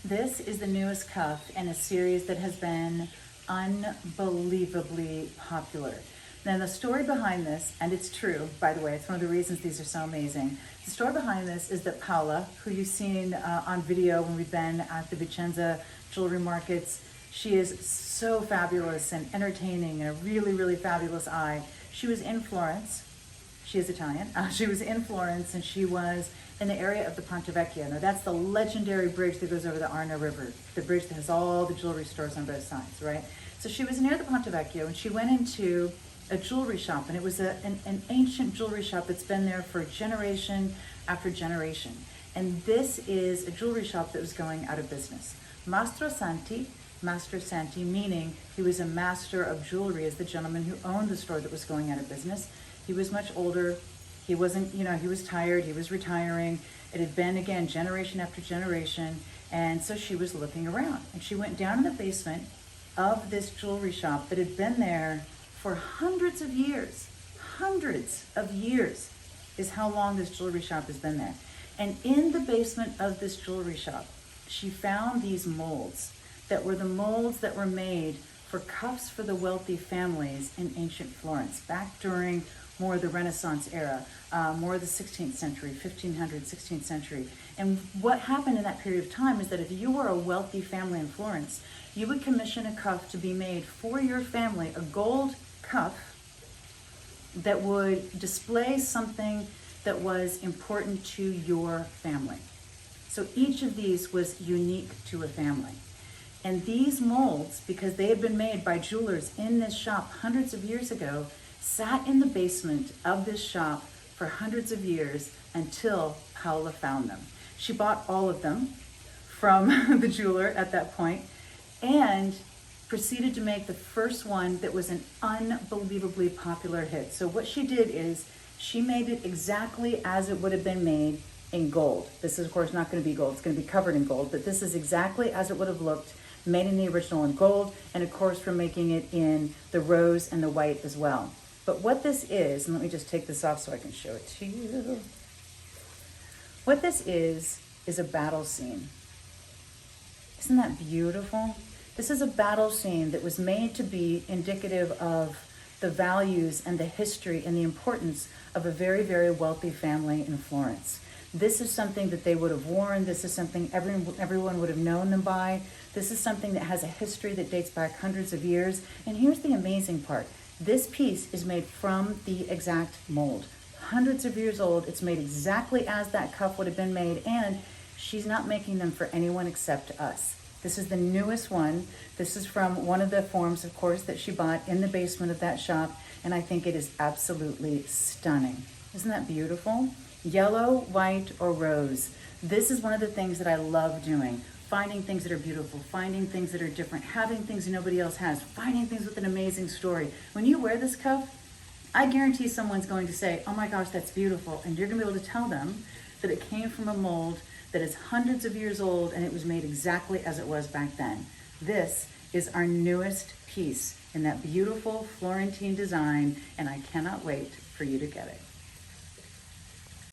This is the newest cuff in a series that has been unbelievably popular. Now the story behind this, and it's true, by the way, it's one of the reasons these are so amazing. The story behind this is that Paola, who you've seen on video when we've been at the Vicenza jewelry markets, she is so fabulous and entertaining and a really, really fabulous eye. She was in Florence. She is Italian. She was in Florence and she was in the area of the Ponte Vecchio. Now that's the legendary bridge that goes over the Arno River, the bridge that has all the jewelry stores on both sides, right? So she was near the Ponte Vecchio and she went into a jewelry shop, and it was an ancient jewelry shop that's been there for generation after generation. And this is a jewelry shop that was going out of business. Master Santi meaning he was a master of jewelry, is the gentleman who owned the store that was going out of business. He was much older. He wasn't, he was tired. He was retiring. It had been, again, generation after generation. And so she was looking around. And she went down in the basement of this jewelry shop that had been there for hundreds of years. Hundreds of years is how long this jewelry shop has been there. And in the basement of this jewelry shop, she found these molds that were the molds that were made for cuffs for the wealthy families in ancient Florence, back during more of the Renaissance era, more of the 16th century, 1500s, 16th century. And what happened in that period of time is that if you were a wealthy family in Florence, you would commission a cuff to be made for your family, a gold cuff that would display something that was important to your family. So each of these was unique to a family. And these molds, because they had been made by jewelers in this shop hundreds of years ago, sat in the basement of this shop for hundreds of years until Paola found them. She bought all of them from the jeweler at that point and proceeded to make the first one that was an unbelievably popular hit. So what she did is she made it exactly as it would have been made in gold. This is, of course, not going to be gold. It's going to be covered in gold, but this is exactly as it would have looked made in the original in gold, and of course we're making it in the rose and the white as well. But what this is, and let me just take this off so I can show it to you. What this is a battle scene. Isn't that beautiful? This is a battle scene that was made to be indicative of the values and the history and the importance of a very, very wealthy family in Florence. This is something that they would have worn. This is something everyone would have known them by. This is something that has a history that dates back hundreds of years. And here's the amazing part. This piece is made from the exact mold. Hundreds of years old. It's made exactly as that cuff would have been made. And she's not making them for anyone except us. This is the newest one. This is from one of the forms, of course, that she bought in the basement of that shop. And I think it is absolutely stunning. Isn't that beautiful? Yellow, white, or rose. This is one of the things that I love doing. Finding things that are beautiful, finding things that are different, having things nobody else has, finding things with an amazing story. When you wear this cuff, I guarantee someone's going to say, oh my gosh, that's beautiful. And you're gonna be able to tell them that it came from a mold that is hundreds of years old and it was made exactly as it was back then. This is our newest piece in that beautiful Florentine design, and I cannot wait for you to get it.